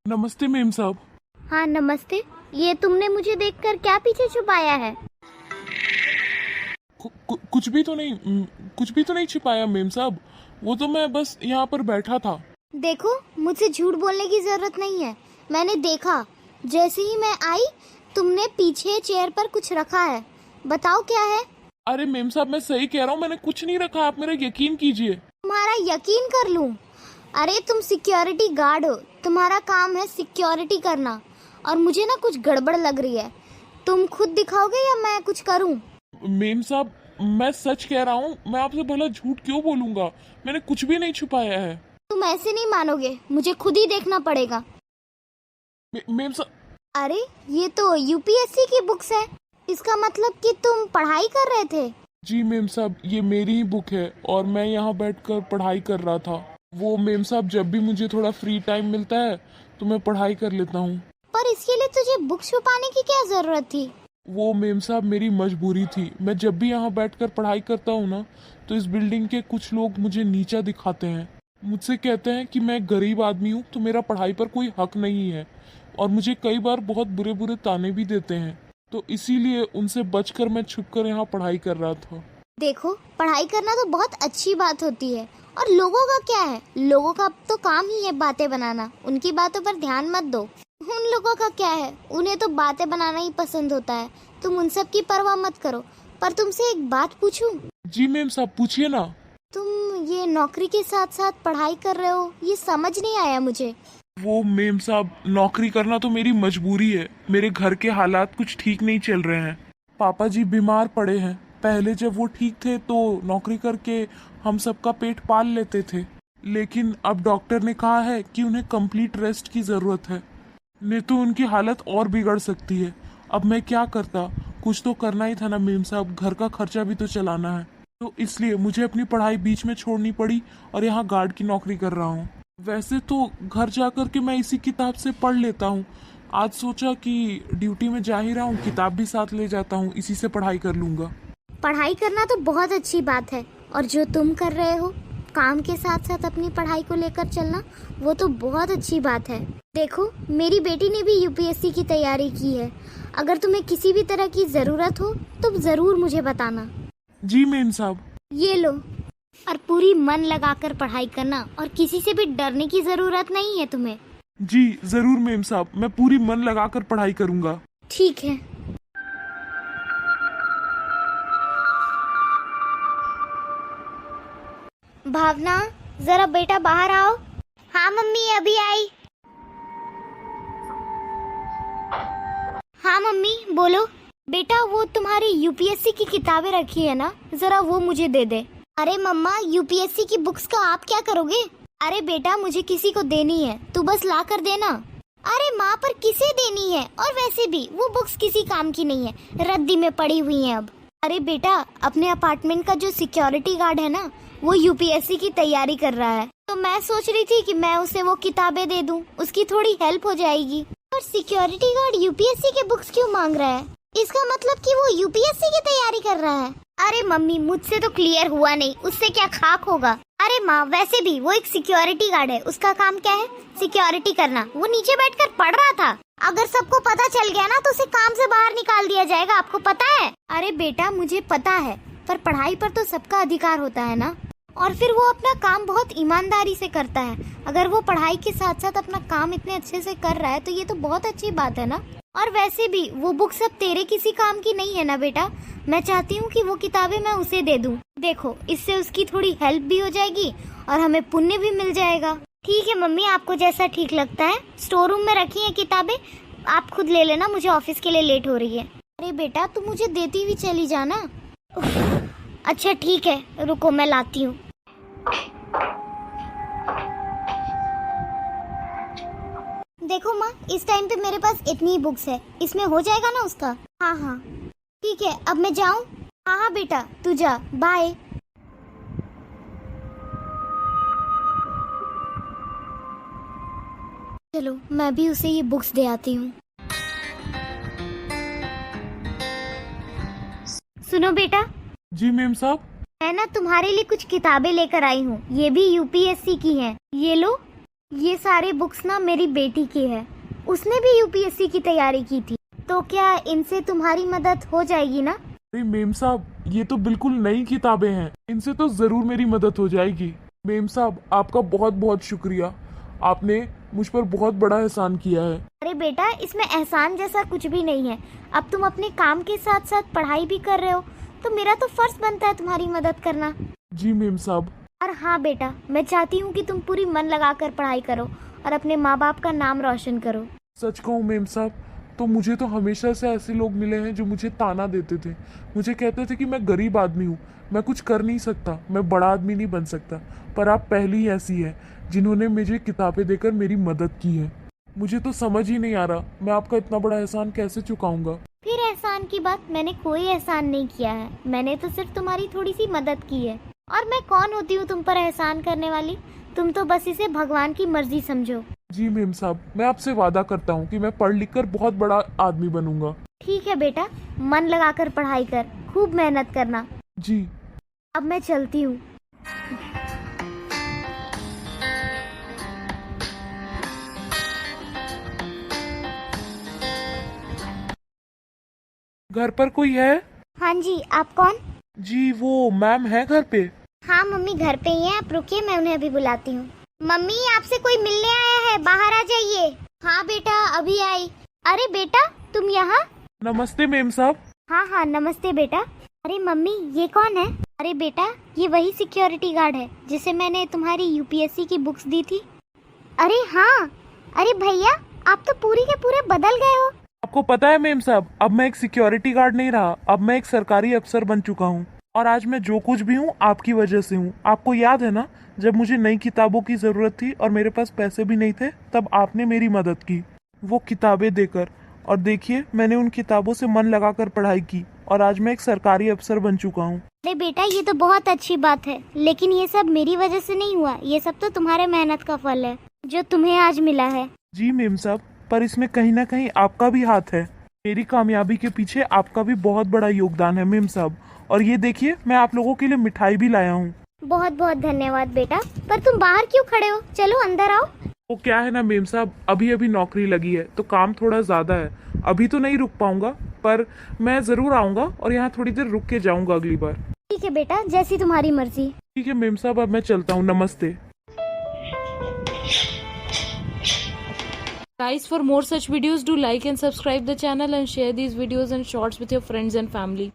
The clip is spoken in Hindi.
नमस्ते मेम साहब। हाँ नमस्ते। ये तुमने मुझे देखकर क्या पीछे छुपाया है? कुछ भी तो नहीं कुछ भी तो नहीं छिपाया मेम साहब। वो तो मैं बस यहाँ पर बैठा था। देखो, मुझसे झूठ बोलने की जरूरत नहीं है। मैंने देखा, जैसे ही मैं आई तुमने पीछे चेयर पर कुछ रखा है। बताओ क्या है? अरे मेम साहब, मैं सही कह रहा हूँ, मैंने कुछ नहीं रखा, आप मेरा यकीन कीजिए। तुम्हारा यकीन कर लूं? अरे तुम सिक्योरिटी गार्ड हो, तुम्हारा काम है सिक्योरिटी करना, और मुझे ना कुछ गड़बड़ लग रही है। तुम खुद दिखाओगे या मैं कुछ करूं? मेम साहब, मैं सच कह रहा हूँ, मैं आपसे भला झूठ क्यों बोलूंगा। मैंने कुछ भी नहीं छुपाया है। तुम ऐसे नहीं मानोगे, मुझे खुद ही देखना पड़ेगा। मेम साहब। अरे ये तो यूपीएससी की बुक्स है। इसका मतलब कि तुम पढ़ाई कर रहे थे? जी मेम साहब, ये मेरी ही बुक है और मैं यहाँ बैठकर पढ़ाई कर रहा था। वो मेम साहब, जब भी मुझे थोड़ा फ्री टाइम मिलता है तो मैं पढ़ाई कर लेता हूँ। पर इसके लिए तुझे बुक छुपाने की क्या जरूरत थी? वो मेम साहब मेरी मजबूरी थी। मैं जब भी यहाँ बैठकर पढ़ाई करता हूँ ना, तो इस बिल्डिंग के कुछ लोग मुझे नीचा दिखाते हैं। मुझसे कहते हैं कि मैं गरीब आदमी हूँ तो मेरा पढ़ाई पर कोई हक नहीं है, और मुझे कई बार बहुत बुरे बुरे ताने भी देते हैं। तो इसीलिए उनसे बचकर मैं छुपकर यहाँ पढ़ाई कर रहा था। देखो, पढ़ाई करना तो बहुत अच्छी बात होती है, और लोगों का क्या है? लोगों का तो काम ही है बातें बनाना। उनकी बातों पर ध्यान मत दो। उन लोगों का क्या है, उन्हें तो बातें बनाना ही पसंद होता है। तुम उन सब की परवाह मत करो। पर तुमसे एक बात पूछूं? जी मेम साहब, पूछिए ना। तुम ये नौकरी के साथ साथ पढ़ाई कर रहे हो, ये समझ नहीं आया मुझे। वो मेम साहब, नौकरी करना तो मेरी मजबूरी है। मेरे घर के हालात कुछ ठीक नहीं चल रहे हैं। पापा जी बीमार पड़े हैं। पहले जब वो ठीक थे तो नौकरी करके हम सबका पेट पाल लेते थे, लेकिन अब डॉक्टर ने कहा है कि उन्हें कंप्लीट रेस्ट की जरूरत है, नहीं तो उनकी हालत और बिगड़ सकती है। अब मैं क्या करता, कुछ तो करना ही था ना मेम साहब, घर का खर्चा भी तो चलाना है। तो इसलिए मुझे अपनी पढ़ाई बीच में छोड़नी पड़ी और यहाँ गार्ड की नौकरी कर रहा हूँ। वैसे तो घर जाकर के मैं इसी किताब से पढ़ लेता हूँ। आज सोचा कि ड्यूटी में जा ही रहा हूँ, किताब भी साथ ले जाता हूँ, इसी से पढ़ाई कर लूंगा। पढ़ाई करना तो बहुत अच्छी बात है, और जो तुम कर रहे हो, काम के साथ साथ अपनी पढ़ाई को लेकर चलना, वो तो बहुत अच्छी बात है। देखो, मेरी बेटी ने भी यूपीएससी की तैयारी की है। अगर तुम्हें किसी भी तरह की जरूरत हो तो जरूर मुझे बताना। जी मेम साहब। ये लो, और पूरी मन लगाकर पढ़ाई करना, और किसी से भी डरने की जरूरत नहीं है तुम्हें। जी जरूर मेम साहब, मैं पूरी मन लगाकर पढ़ाई करूंगा। ठीक है। भावना, जरा बेटा बाहर आओ। हाँ मम्मी, अभी आई। हाँ मम्मी, बोलो। बेटा, वो तुम्हारी यूपीएससी की किताबें रखी है ना, जरा वो मुझे दे दे। अरे मम्मा, यूपीएससी की बुक्स का आप क्या करोगे? अरे बेटा, मुझे किसी को देनी है, तू बस ला कर देना। अरे माँ, पर किसे देनी है? और वैसे भी वो बुक्स किसी काम की नहीं है, रद्दी में पड़ी हुई हैं अब। अरे बेटा, अपने अपार्टमेंट का जो सिक्योरिटी गार्ड है ना, वो यूपीएससी की तैयारी कर रहा है, तो मैं सोच रही थी कि मैं उसे वो किताबें दे दूं, उसकी थोड़ी हेल्प हो जाएगी। और सिक्योरिटी गार्ड यूपीएससी के बुक्स क्यों मांग रहा है? इसका मतलब कि वो यूपीएससी की तैयारी कर रहा है। अरे मम्मी, मुझसे तो क्लियर हुआ नहीं, उससे क्या खाक होगा। अरे माँ, वैसे भी वो एक सिक्योरिटी गार्ड है, उसका काम क्या है? सिक्योरिटी करना। वो नीचे बैठकर पढ़ रहा था। अगर सबको पता चल गया ना तो उसे काम से बाहर निकाल दिया जाएगा, आपको पता है? अरे बेटा, मुझे पता है, पर पढ़ाई पर तो सबका अधिकार होता है ना। और फिर वो अपना काम बहुत ईमानदारी से करता है। अगर वो पढ़ाई के साथ साथ अपना काम इतने अच्छे से कर रहा है तो ये तो बहुत अच्छी बात है ना। और वैसे भी वो बुक सब तेरे किसी काम की नहीं है ना बेटा। मैं चाहती हूँ कि वो किताबें मैं उसे दे दूँ। देखो, इससे उसकी थोड़ी हेल्प भी हो जाएगी और हमें पुण्य भी मिल जाएगा। ठीक है मम्मी, आपको जैसा ठीक लगता है। स्टोर रूम में रखी है किताबें, आप खुद ले लेना, मुझे ऑफिस के लिए लेट हो रही है। अरे बेटा, तुम मुझे देती हुई चली जाना। अच्छा ठीक है, रुको मैं लाती हूँ। देखो माँ, इस टाइम पे मेरे पास इतनी ही बुक्स है, इसमें हो जाएगा ना उसका? हाँ हाँ ठीक है, अब मैं जाऊँ? हाँ हाँ बेटा, तू जा, बाय। चलो, मैं भी उसे ये बुक्स दे आती हूँ। सुनो बेटा। जी मेम साहब। मैं ना तुम्हारे लिए कुछ किताबें लेकर आई हूँ, ये भी यूपीएससी की हैं। ये लो। ये सारे बुक्स ना मेरी बेटी की है, उसने भी यूपीएससी की तैयारी की थी, तो क्या इनसे तुम्हारी मदद हो जाएगी ना? अरे मेम साहब, ये तो बिल्कुल नई किताबें हैं, इनसे तो जरूर मेरी मदद हो जाएगी। मेम साहब, आपका बहुत बहुत शुक्रिया, आपने मुझ पर बहुत बड़ा एहसान किया है। अरे बेटा, इसमें एहसान जैसा कुछ भी नहीं है। अब तुम अपने काम के साथ साथ पढ़ाई भी कर रहे हो, तो मेरा तो फर्ज बनता है तुम्हारी मदद करना। जी मेम साहब। और हाँ बेटा, मैं चाहती हूँ कि तुम पूरी मन लगाकर पढ़ाई करो और अपने माँ बाप का नाम रोशन करो। सच कहूँ मेम साहब, तो मुझे तो हमेशा से ऐसे लोग मिले हैं जो मुझे ताना देते थे, मुझे कहते थे कि मैं गरीब आदमी हूँ, मैं कुछ कर नहीं सकता, मैं बड़ा आदमी नहीं बन सकता। पर आप पहली ही ऐसी है जिन्होंने मुझे किताबें देकर मेरी मदद की है। मुझे तो समझ ही नहीं आ रहा मैं आपका इतना बड़ा एहसान कैसे चुकाऊंगा। फिर एहसान की बात, मैंने कोई एहसान नहीं किया है, मैंने तो सिर्फ तुम्हारी थोड़ी सी मदद की है। और मैं कौन होती हूँ तुम पर एहसान करने वाली? तुम तो बस इसे भगवान की मर्जी समझो। जी मेम साहब, मैं आपसे वादा करता हूँ कि मैं पढ़ लिख कर बहुत बड़ा आदमी बनूंगा। ठीक है बेटा, मन लगाकर पढ़ाई कर, खूब मेहनत करना। जी। अब मैं चलती हूँ। घर पर कोई है? हाँ जी, आप कौन? जी, वो मैम है घर पे? हाँ मम्मी घर पे ही है, आप रुकिए, मैं उन्हें अभी बुलाती हूँ। मम्मी, आपसे कोई मिलने आया है, बाहर आ जाइए। हाँ बेटा, अभी आई। अरे बेटा, तुम यहाँ? नमस्ते मेम साहब। हाँ हाँ नमस्ते बेटा। अरे मम्मी, ये कौन है? अरे बेटा, ये वही सिक्योरिटी गार्ड है जिसे मैंने तुम्हारी यूपीएससी की बुक्स दी थी। अरे हाँ, अरे भैया, आप तो पूरी के पूरे बदल गए हो। आपको पता है मेम साहब, अब मैं एक सिक्योरिटी गार्ड नहीं रहा, अब मैं एक सरकारी अफसर बन चुका हूँ। और आज मैं जो कुछ भी हूँ आपकी वजह से हूँ। आपको याद है ना, जब मुझे नई किताबों की जरूरत थी और मेरे पास पैसे भी नहीं थे, तब आपने मेरी मदद की, वो किताबें देकर। और देखिए, मैंने उन किताबों से मन लगाकर पढ़ाई की और आज मैं एक सरकारी अफसर बन चुका हूँ। अरे बेटा, ये तो बहुत अच्छी बात है, लेकिन ये सब मेरी वजह से नहीं हुआ, ये सब तो तुम्हारे मेहनत का फल है जो तुम्हें आज मिला है। जी मेम साहब, पर इसमें कहीं ना कहीं आपका भी हाथ है। मेरी कामयाबी के पीछे आपका भी बहुत बड़ा योगदान है मेम साहब। और ये देखिए, मैं आप लोगों के लिए मिठाई भी लाया हूँ। बहुत बहुत धन्यवाद बेटा, पर तुम बाहर क्यों खड़े हो? चलो अंदर आओ। वो क्या है ना मेम साहब, अभी अभी नौकरी लगी है तो काम थोड़ा ज्यादा है, अभी तो नहीं रुक पाऊंगा, पर मैं जरूर आऊंगा और यहाँ थोड़ी देर रुक के जाऊंगा अगली बार। ठीक है बेटा, जैसी तुम्हारी मर्जी। ठीक है मेम साहब, अब मैं चलता हूँ, नमस्ते। Guys, for more such videos, do like and subscribe the channel and share these videos and shorts with your friends and family.